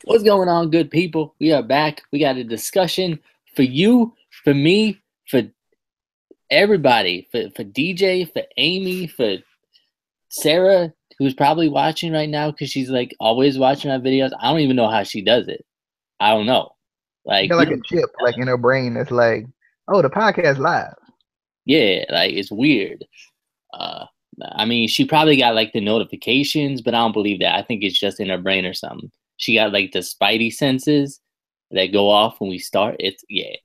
What's going on, good people? We are back. We got a discussion for you, for me, for everybody, for DJ, for Amy, for Sarah, who's probably watching right now because she's like always watching my videos. I don't even know how she does it. I don't know. She Like, got we like a don't, chip like in her brain that's like, oh, the podcast live. yeah, like it's weird. Uh, I mean, she probably got like the notifications, but I don't believe that. I think it's just in her brain or something. She got like the spidey senses that go off when we start. It's yeah.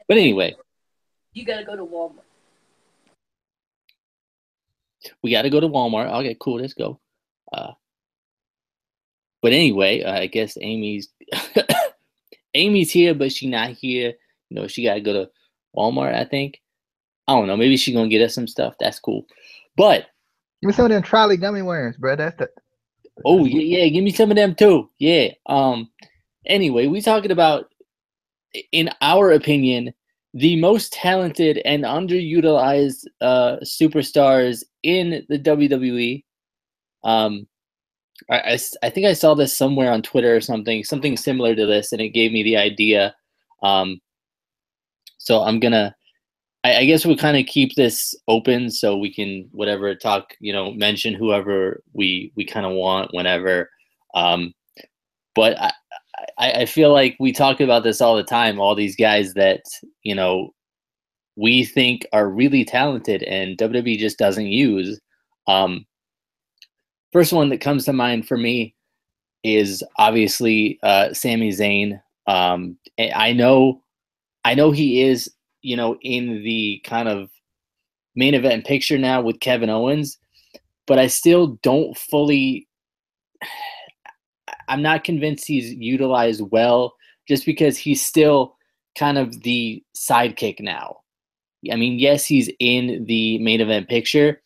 But anyway, You gotta go to Walmart. we got to go to Walmart. Okay, cool. Let's go. Uh, but anyway, I guess Amy's here, but she's not here. You know, she got to go to Walmart. I think. I don't know. Maybe she's gonna get us some stuff. That's cool. But Give me some of them trolley gummy worms, bro. That's the oh yeah, yeah, give me some of them too. Yeah. Anyway, we talking about, in our opinion, the most talented and underutilized superstars in the WWE. Um, I think I saw this somewhere on Twitter or something similar to this, and it gave me the idea. Um, so I guess we'll kind of keep this open so we can whatever talk, mention whoever we kind of want whenever. Um, but I feel like we talk about this all the time. All these guys that we think are really talented and WWE just doesn't use. Um, First one that comes to mind for me is obviously Sami Zayn. I know he is, in the kind of main event picture now with Kevin Owens, but I still don't fully. I'm not convinced he's utilized well, just because he's still kind of the sidekick now. I mean, yes, he's in the main event picture,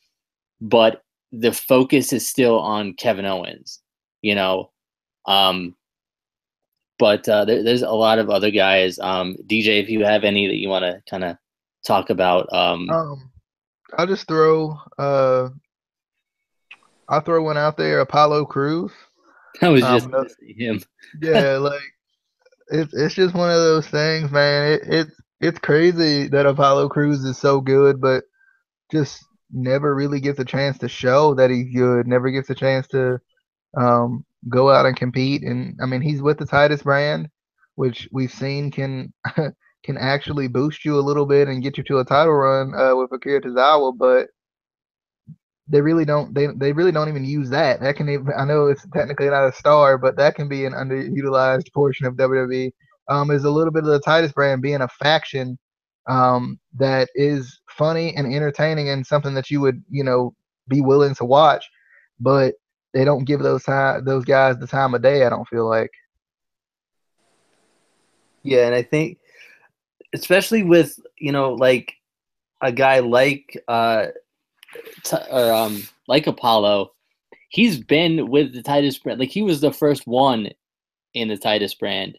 but the focus is still on Kevin Owens, you know. Um, but there's a lot of other guys. DJ, if you have any that you want to kind of talk about, um. I'll just throw I'll throw one out there. Apollo Crews. I was just Um. gonna say him. Yeah, like it's just one of those things, man. It's crazy that Apollo Crews is so good, but just never really gets a chance to show that he's good. Never gets a chance to go out and compete. And I mean, he's with the Titus brand, which we've seen can can actually boost you a little bit and get you to a title run with Akira Tozawa. But they really don't even use that. That can even, I know it's technically not a star, but that can be an underutilized portion of WWE. Is a little bit of the Titus brand being a faction that is funny and entertaining and something that you would be willing to watch, but they don't give those guys the time of day. I don't feel like. Yeah, and I think especially with like a guy like like Apollo, he's been with the Titus brand. Like he was the first one in the Titus brand,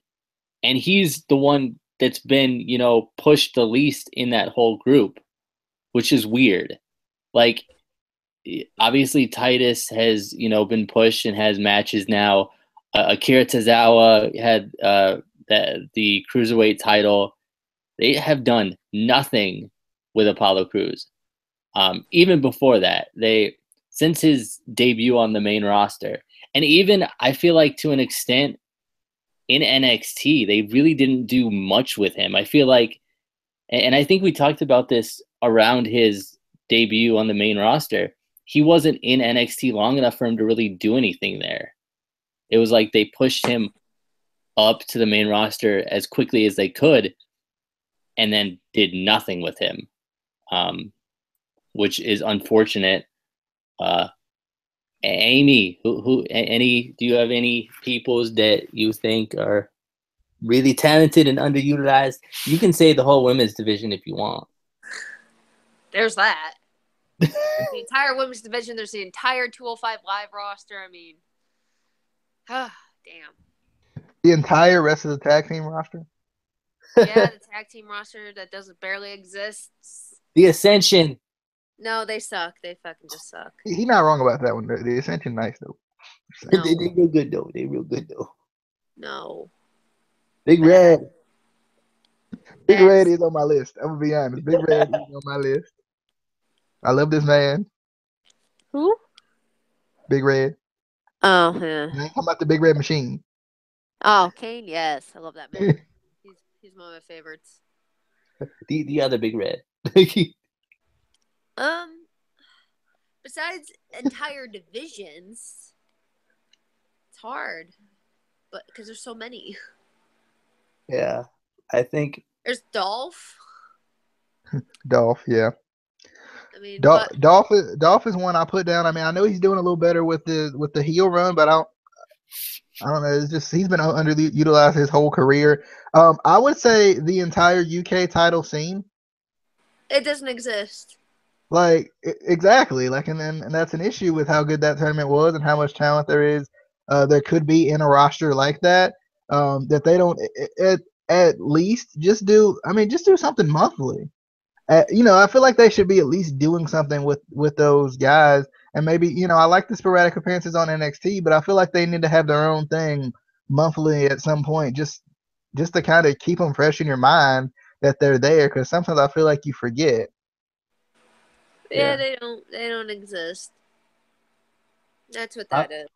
and he's the one that's been pushed the least in that whole group, which is weird. Like obviously Titus has been pushed and has matches now. Akira Tozawa had the cruiserweight title. They have done nothing with Apollo Crews. Even before that, since his debut on the main roster, and even I feel like to an extent in NXT, they really didn't do much with him. I feel like, and I think we talked about this around his debut on the main roster. He wasn't in NXT long enough for him to really do anything there. It was like they pushed him up to the main roster as quickly as they could, and then did nothing with him, which is unfortunate. Uh, Amy, do you have any peoples that you think are really talented and underutilized? You can say the whole women's division if you want. There's that. The entire women's division. There's the entire 205 Live roster. I mean, damn. The entire rest of the tag team roster. Yeah, the tag team roster that doesn't barely exists. The Ascension. No, they suck. They fucking just suck. He's not wrong about that one. The Ascension nice though. No. They real good though. They real good though. No. Big Bad. Red. Big Bad. Red is on my list. I'm gonna be honest. Big Red is on my list. I love this man. Who? Big Red. Oh, yeah. How about the Big Red Machine? Oh, Kane, yes. I love that man. He's one of my favorites. The other Big Red. Besides entire divisions, it's hard. But because there's so many. Yeah, I think There's Dolph. Dolph, yeah. I mean, Dolph is one I put down. I mean, I know he's doing a little better with the heel run, but I don't know. It's just he's been underutilized his whole career. I would say the entire UK title scene. it doesn't exist. Like exactly, like and that's an issue with how good that tournament was and how much talent there is. There could be in a roster like that. That they don't at least just do. I mean, just do something monthly. I feel like they should be at least doing something with those guys. And maybe I like the sporadic appearances on NXT, but I feel like they need to have their own thing monthly at some point, just to kind of keep them fresh in your mind that they're there. Because sometimes I feel like you forget. Yeah, they don't exist. That's what that is.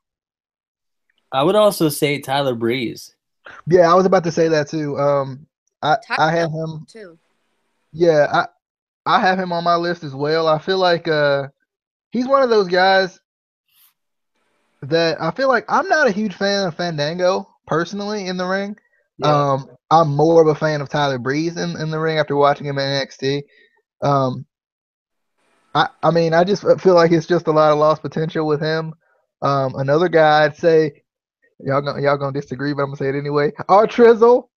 I would also say Tyler Breeze. Yeah, I was about to say that too. I have him too. Yeah, I have him on my list as well. I feel like he's one of those guys that I feel like I'm not a huge fan of Fandango personally in the ring. Yeah. I'm more of a fan of Tyler Breeze in the ring after watching him in NXT. I mean, I just feel like it's just a lot of lost potential with him. Another guy, I'd say, y'all gonna disagree, but I'm gonna say it anyway. Our Trizzle,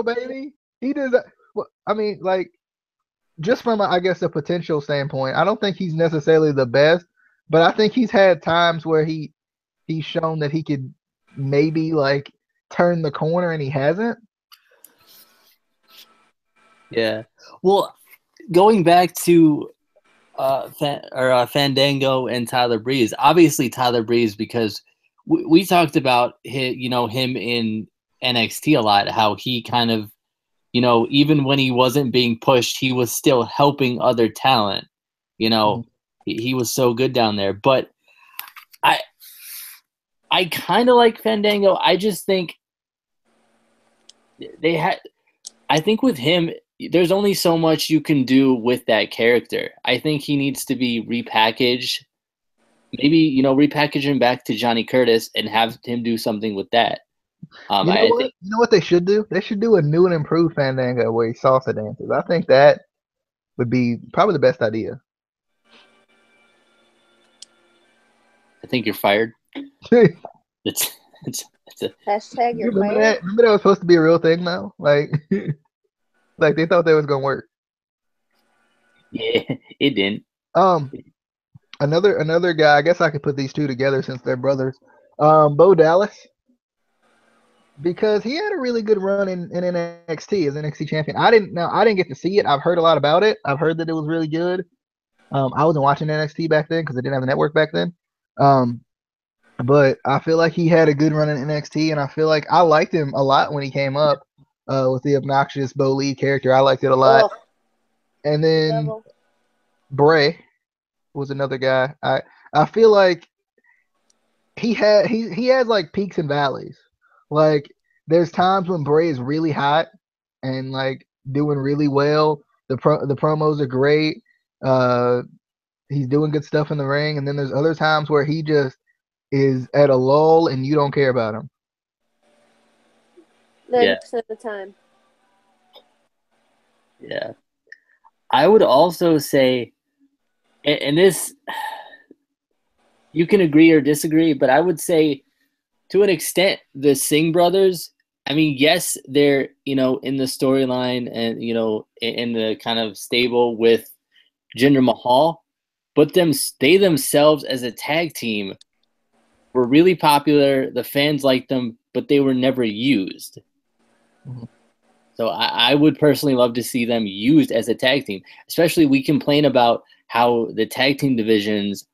baby, he does. Well, I mean, like, just from I guess a potential standpoint, I don't think he's necessarily the best, but I think he's had times where he's shown that he could maybe like turn the corner, and he hasn't. Yeah. Well, going back to Fandango and Tyler Breeze. Obviously, Tyler Breeze, because we talked about him in NXT a lot, how he kind of, even when he wasn't being pushed, he was still helping other talent. He was so good down there. But I kind of like Fandango. I just think I think with him, there's only so much you can do with that character. I think he needs to be repackaged. Maybe, repackage him back to Johnny Curtis and have him do something with that. You know what they should do? They should do a new and improved Fandango where he salsa dances. I think that would be probably the best idea. I think you're fired. It's a Hashtag you're Remember fired. that? Remember that was supposed to be a real thing though? Like like they thought that was gonna work. Yeah, it didn't. Another guy, I guess I could put these two together since they're brothers. Bo Dallas. Because he had a really good run in NXT as NXT champion. I didn't get to see it. I've heard a lot about it. I've heard that it was really good. I wasn't watching NXT back then because I didn't have a network back then. But I feel like he had a good run in NXT, and I feel like I liked him a lot when he came up with the obnoxious Bo Lee character. I liked it a lot. Ugh. And then Bray was another guy. I feel like he has like peaks and valleys. Like there's times when Bray is really hot and like doing really well. The promos are great. He's doing good stuff in the ring, and then there's other times where he just is at a lull and you don't care about him. 90% of the time. Yeah. I would also say, and this, you can agree or disagree, but I would say to an extent, the Singh brothers, I mean, yes, they're, in the storyline and, in the kind of stable with Jinder Mahal, but they themselves as a tag team were really popular. The fans liked them, but they were never used. Mm-hmm. So I would personally love to see them used as a tag team. Especially we complain about how the tag team divisions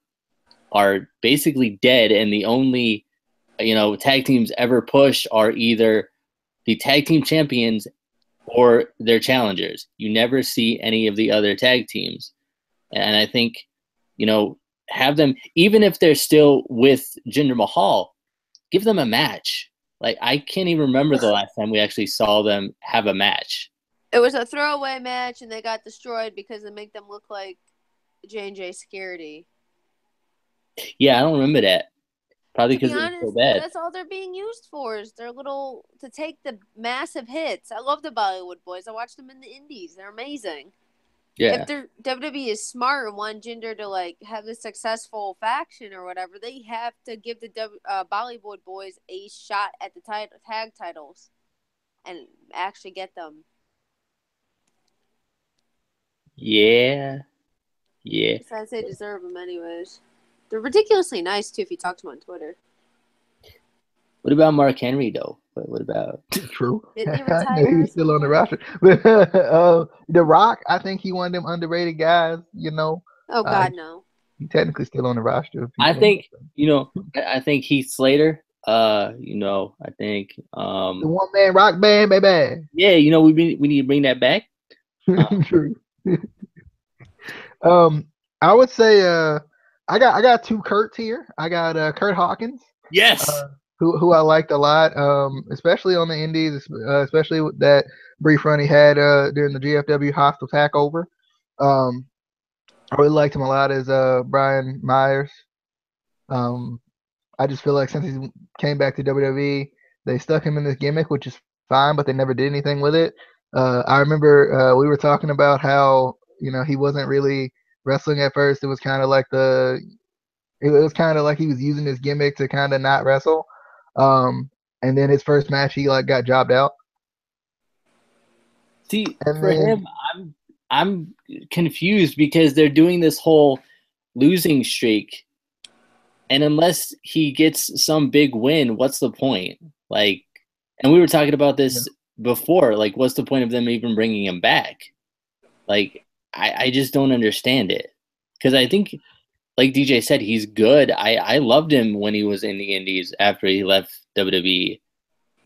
are basically dead, and the only tag teams ever push are either the tag team champions or their challengers. You never see any of the other tag teams. And I think, have them, even if they're still with Jinder Mahal, give them a match. Like, I can't even remember the last time we actually saw them have a match. It was a throwaway match, and they got destroyed because they make them look like J&J Security. Yeah, I don't remember that. Probably because it was so bad. That's all they're being used for, is their little, to take the massive hits. I love the Bollywood Boys. I watched them in the Indies. They're amazing. Yeah. If WWE is smart and want Jinder to like have a successful faction or whatever, they have to give the Bollywood Boys a shot at the tag titles and actually get them. Yeah. Besides, they deserve them anyways. They're ridiculously nice too if you talk to them on Twitter. What about Mark Henry though? What about? True. Didn't he retire? He's still on the roster. The Rock, I think he one of them underrated guys. Oh God, no. He's technically still on the roster. I think I think Heath Slater. I think the one man rock band, baby. Yeah, we need to bring that back. True. I would say I got two Kurts here. I got Kurt Hawkins. Yes. Who I liked a lot, especially on the Indies, especially with that brief run he had during the GFW Hostile Takeover. I really liked him a lot as Brian Myers. I just feel like since he came back to WWE, they stuck him in this gimmick, which is fine, but they never did anything with it. I remember we were talking about how he wasn't really wrestling at first. It was kind of like it was kind of like he was using his gimmick to kind of not wrestle. And then his first match, he got jobbed out. See, him, I'm confused because they're doing this whole losing streak, and unless he gets some big win, what's the point? Like, and we were talking about this before. Like, what's the point of them even bringing him back? Like, I just don't understand it, because I think, like DJ said, he's good. I loved him when he was in the Indies after he left WWE.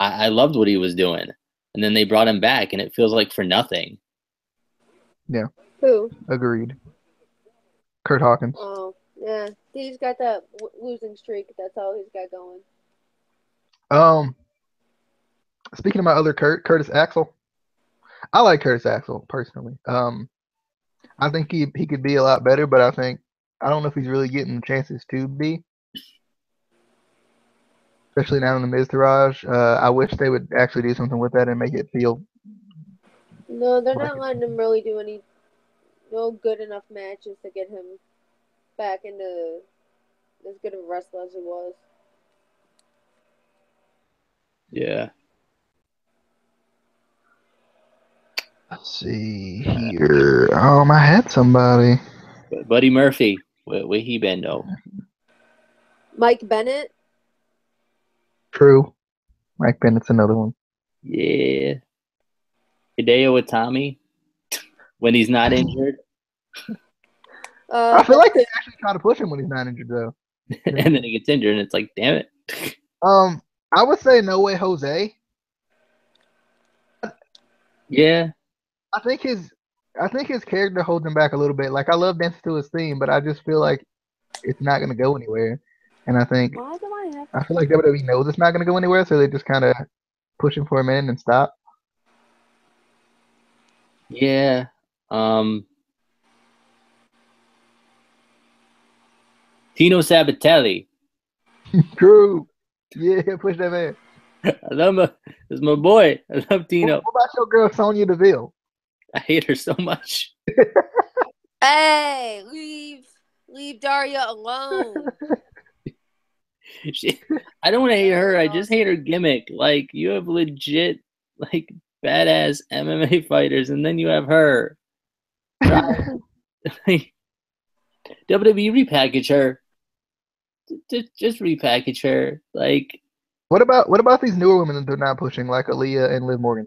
I loved what he was doing. And then they brought him back, and it feels like for nothing. Yeah. Who? Agreed. Kurt Hawkins. Oh, yeah. He's got that losing streak. That's all he's got going. Speaking of my other Curtis Axel. I like Curtis Axel, personally. I think he could be a lot better, but I don't know if he's really getting chances to be. Especially now in the Miztourage. I wish they would actually do something with that and make it feel. No, they're not letting him really do no good enough matches to get him back into as good of a wrestler as he was. Yeah. Let's see here. I had somebody. Buddy Murphy. Where he been though? Mike Bennett. True. Mike Bennett's another one. Yeah. Hideo Itami when he's not injured. I feel like they actually try to push him when he's not injured though. And then he gets injured, and it's like, damn it. I would say No Way Jose. Yeah. I think his character holds him back a little bit. Like, I love dancing to his theme, but I just feel like it's not gonna go anywhere. And I feel like WWE knows it's not gonna go anywhere, so they just kind of push him for a minute and stop. Yeah. Tino Sabatelli. True. Yeah, push that man. I love it's my boy. I love Tino. What about your girl Sonya Deville? I hate her so much. Hey, leave Daria alone. I don't want to hate her. I just hate her gimmick. Like, you have legit, like, badass MMA fighters, and then you have her. WWE repackage her. Just repackage her. Like, what about these newer women that they're not pushing, like Aaliyah and Liv Morgan?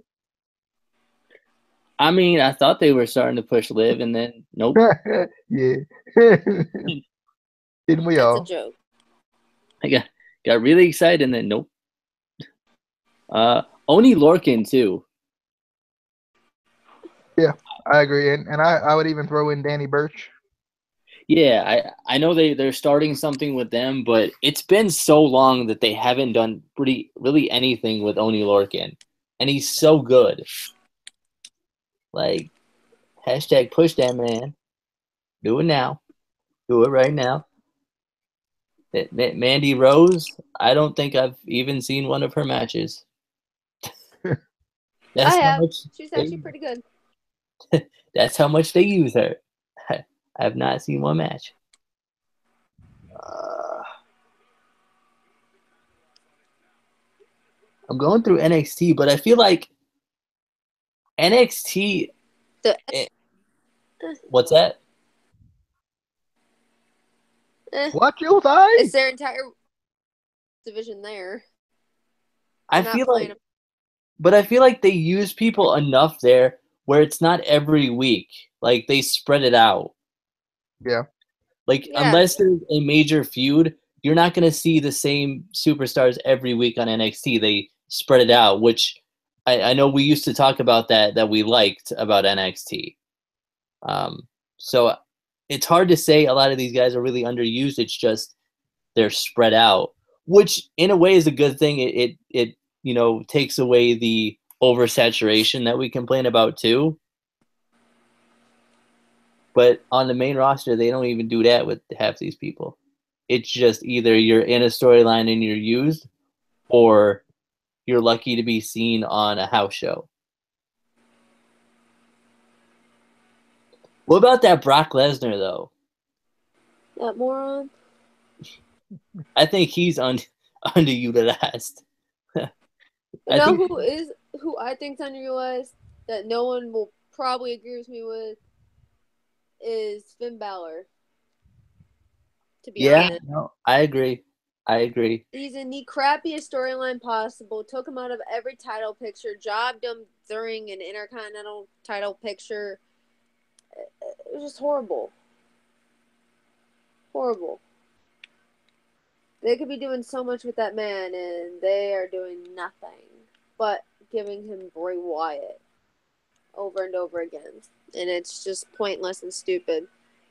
I mean, I thought they were starting to push Liv, and then nope. Yeah. Didn't we all? It's a joke. Got really excited and then nope. Oni Lorcan too. Yeah, I agree, and I would even throw in Danny Burch. Yeah, I know they're starting something with them, but it's been so long that they haven't done really anything with Oni Lorcan, and he's so good. Like hashtag push that man. Do it now. Do it right now. Mandy Rose, I don't think I've even seen one of her matches. I That's how have. much She's they, actually pretty good. that's how much they use her. I have not seen one match. I'm going through NXT, but I feel like NXT. The, What's that? Watch your thigh. it's their entire division there. I They're feel not playing like, but I feel like they use people enough there where it's not every week. Like they spread it out. Yeah. Like Yeah. unless there's a major feud, you're not going to see the same superstars every week on NXT. They spread it out, which I know we used to talk about that we liked about NXT. So it's hard to say a lot of these guys are really underused. It's just they're spread out, which in a way is a good thing. It takes away the oversaturation that we complain about too. But on the main roster, they don't even do that with half these people. It's just either you're in a storyline and you're used, or you're lucky to be seen on a house show. What about that Brock Lesnar though? that moron. I think he's underutilized. You know who I think's underutilized that no one will probably agree with me with is Finn Balor. To be honest, no, I agree. he's in the crappiest storyline possible. Took him out of every title picture. Jobbed him during an Intercontinental title picture. It was just horrible. Horrible. They could be doing so much with that man, and they are doing nothing but giving him Bray Wyatt over and over again. And it's just pointless and stupid.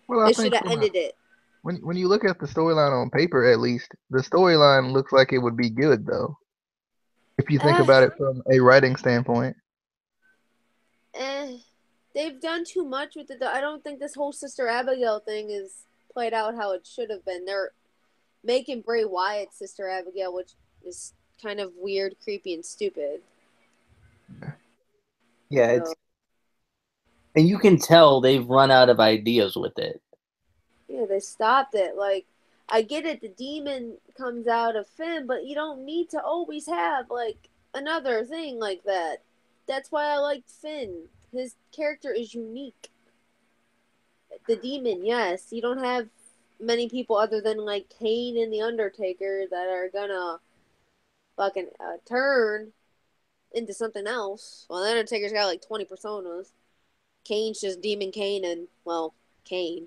Well, They should have ended it. When you look at the storyline on paper, at least the storyline looks like it would be good, though. If you think about it from a writing standpoint. They've done too much with it. I don't think this whole Sister Abigail thing is played out how it should have been. They're making Bray Wyatt Sister Abigail, which is kind of weird, creepy, and stupid. Yeah, and you can tell they've run out of ideas with it. Yeah, they stopped it. Like, I get it, the demon comes out of Finn, but you don't need to always have, like, another thing like that. That's why I like Finn. His character is unique. The demon, yes. You don't have many people other than, like, Kane and The Undertaker that are gonna fucking turn into something else. Well, The Undertaker's got, like, 20 personas. Kane's just Demon Kane and, well, Kane.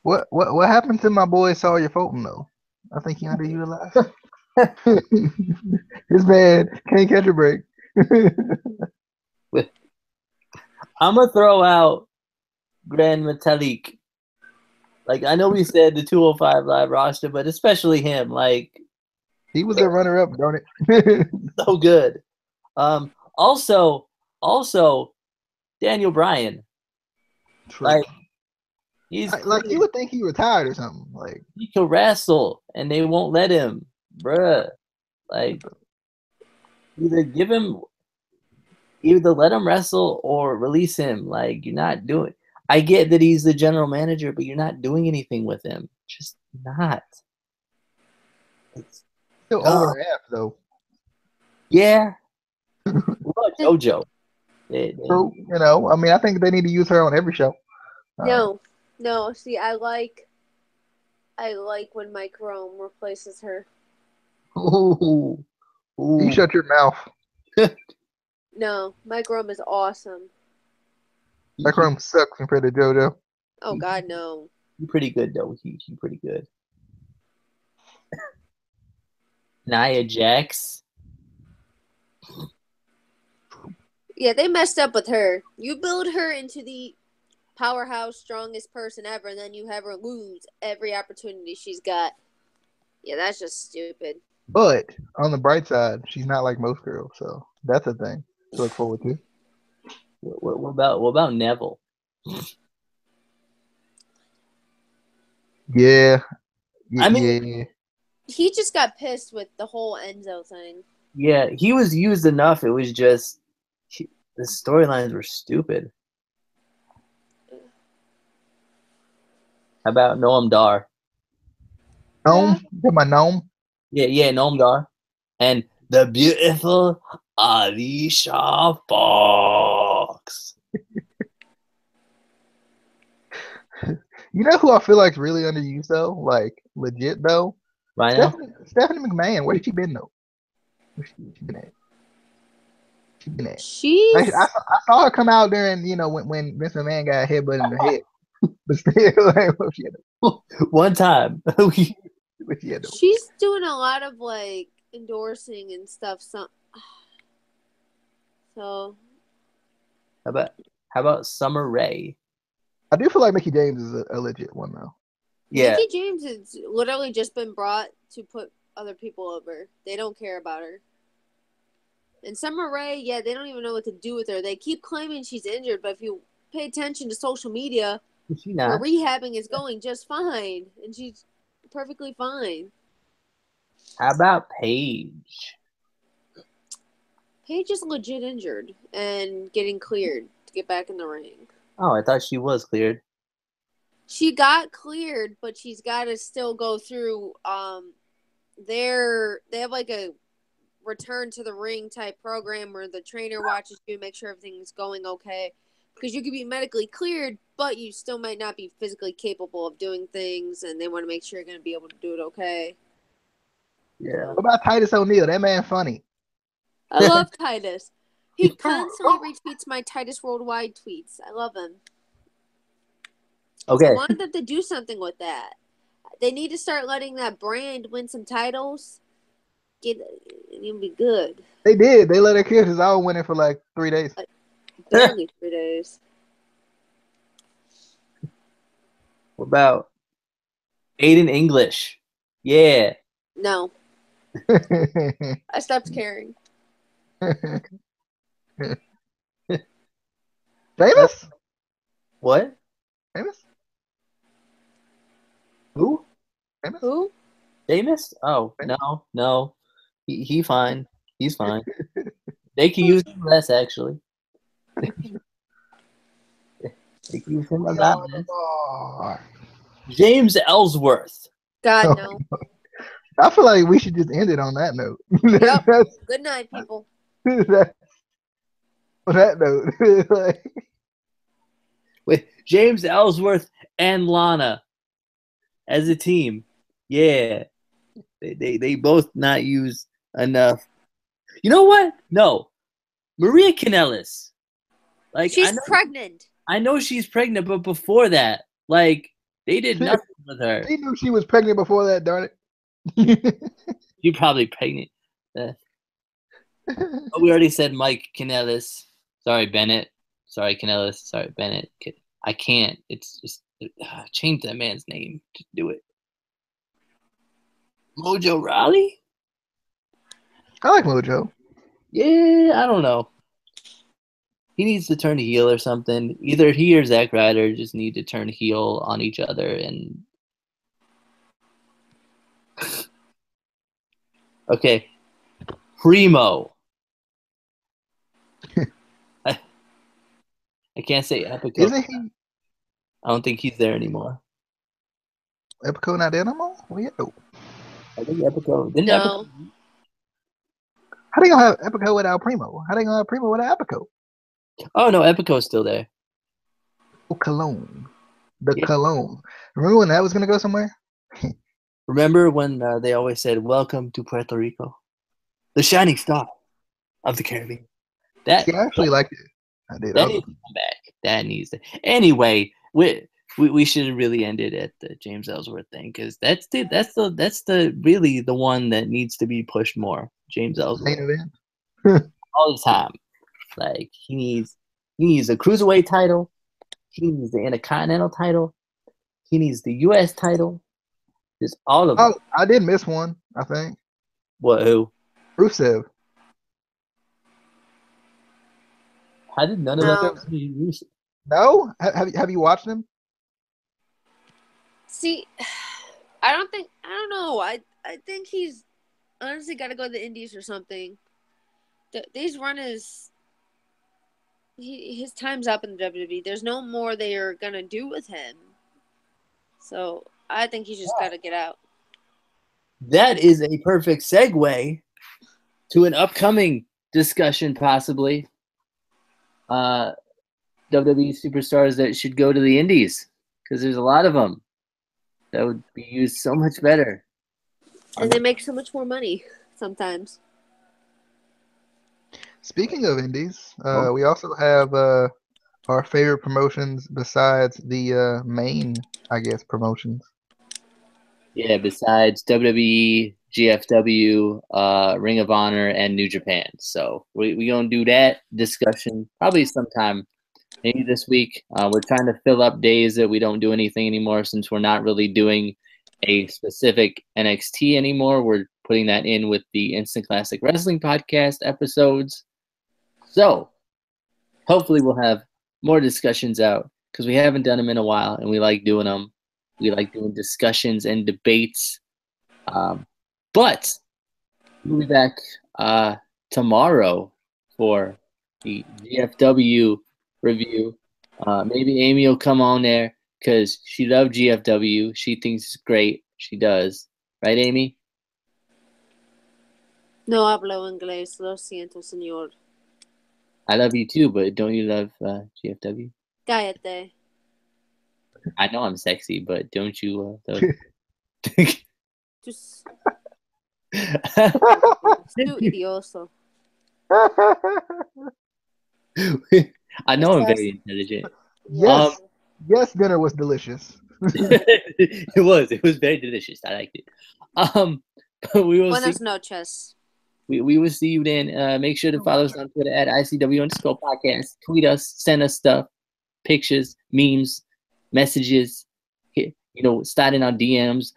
What happened to my boy Sawyer Fulton though? I think he underutilized. His man can't catch a break. I'm gonna throw out Grand Metalik. Like I know we said the 205 live roster, but especially him, like he was a runner-up, don't it? so good. Also Daniel Bryan. True. Like he's like you would think he retired or something. Like he could wrestle, and they won't let him, bruh. Like either let him wrestle or release him. Like you're not doing. I get that he's the general manager, but you're not doing anything with him. Just not. It's still over half though. Yeah. What about JoJo? True. You know, I mean, I think they need to use her on every show. No. See, I like when Mike Rome replaces her. Ooh. You shut your mouth. No, Mike Rome is awesome. Mike Rome sucks compared to JoJo. Oh God, no. He's pretty good though. He's pretty good. Nia Jax. Yeah, they messed up with her. You build her into the powerhouse, strongest person ever, and then you have her lose every opportunity she's got. Yeah, that's just stupid. But on the bright side, she's not like most girls, so that's a thing to look forward to. What about Neville? Yeah. I mean, Yeah. He just got pissed with the whole Enzo thing. yeah, he was used enough. It was just the storylines were stupid. How about Noam Dar? Gnome? Get my gnome? Yeah, Noam Dar. And the beautiful Alicia Fox. You know who I feel like is really underused though? Like legit though? Right now? Stephanie McMahon. Where she been though? Where she been at? She been at? She's I saw her come out during, when Vince McMahon got headbutted in the head. But still, like, what she had to, One time. what she had to, she's doing a lot of like endorsing and stuff. So How about Summer Rae? I do feel like Mickey James is a legit one though. Yeah. Mickey James has literally just been brought to put other people over. They don't care about her. And Summer Rae, yeah, they don't even know what to do with her. They keep claiming she's injured, but if you pay attention to social media, Is she her not? rehabbing is going just fine, and she's perfectly fine. How about Paige? Paige is legit injured and getting cleared to get back in the ring. Oh, I thought she was cleared. She got cleared, but she's got to still go through. They have like a return to the ring type program where the trainer watches you and make sure everything's going okay. Because you could be medically cleared, but you still might not be physically capable of doing things, and they want to make sure you're going to be able to do it okay. Yeah. What about Titus O'Neil? That man funny. I love Titus. He constantly retweets my Titus Worldwide tweets. I love him. Okay. I wanted them to do something with that. They need to start letting that brand win some titles. It'll be good. They did. They let her kill his own winning for like 3 days. Barely 3 days. What about Aiden English? Yeah. No. I stopped caring. Famous? What? Famous? Who? Famous? Who? Famous? Oh, no. He fine. He's fine. They can use him less, actually. They can use him a lot less. James Ellsworth. God, no. I feel like we should just end it on that note. Yep. Good night, people. On that note. Like, With James Ellsworth and Lana as a team. Yeah. They both not used enough. You know what? No. Maria Kanellis. Like She's pregnant. I know she's pregnant, but before that, like they did nothing with her. She knew she was pregnant before that, darn it. She probably pregnant. Oh, we already said Mike Kanellis. Sorry, Bennett. Sorry, Kanellis. Sorry, Bennett. I can't. It's just change that man's name to do it. Mojo Rawley? I like Mojo. Yeah, I don't know. He needs to turn heel or something. Either he or Zack Ryder just need to turn heel on each other and okay. Primo. I can't say Epico. Isn't he? I don't think he's there anymore. Epico not there no more? Well, yeah. I think Epico. Didn't No. Epico? How they gonna have Epico without Primo? How they gonna have Primo without Epico? Oh no, Epico's still there. Oh, Cologne. The Yeah. Cologne. Remember when that was gonna go somewhere? Remember when they always said, "Welcome to Puerto Rico, the shining star of the Caribbean." That Yeah, I actually liked it. I did. that needs to come back. That needs to. Anyway, we should have really ended at the James Ellsworth thing because that's the really the one that needs to be pushed more. James Ellsworth Main event. all the time. Like he needs a cruiserweight title. He needs the Intercontinental title. He needs the U.S. title. Just all of them. Oh, I did miss one, I think. What? Who? Rusev. How did none of No. us use? No? Have you watched him? See, I don't know. I think he's honestly got to go to the Indies or something. These run is his time's up in the WWE. There's no more they are gonna do with him. So I think he's just got to get out. That is a perfect segue to an upcoming discussion, possibly. WWE superstars that should go to the Indies because there's a lot of them that would be used so much better. And they make so much more money sometimes. Speaking of indies, we also have our favorite promotions besides the main, I guess, promotions. Yeah, besides WWE, GFW, Ring of Honor, and New Japan. So we're going to do that discussion probably sometime maybe this week. We're trying to fill up days that we don't do anything anymore since we're not really doing a specific NXT anymore. We're putting that in with the Instant Classic Wrestling podcast episodes. So hopefully we'll have more discussions out because we haven't done them in a while and we like doing them. We like doing discussions and debates. But we'll be back tomorrow for the GFW review. Maybe Amy will come on there because she loves GFW. She thinks it's great. She does. Right, Amy? No hablo inglés. Lo siento, señor. I love you too, but don't you love GFW? Cállate. I know I'm sexy, but don't you? Just too idioso. I know I'm very intelligent. Yes, yes, dinner was delicious. It was very delicious. I liked it. But we will Buenas see. noches. We will see you then. Make sure to follow us on Twitter at ICW_podcast. Tweet us, send us stuff, pictures, memes, messages. Slide in our DMs.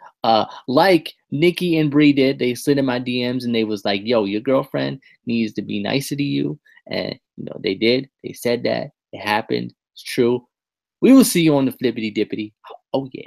Like Nikki and Bree did. They slid in my DMs and they was like, "Yo, your girlfriend needs to be nicer to you." And they did. They said that. It happened. It's true. We will see you on the flippity dippity. Oh yeah.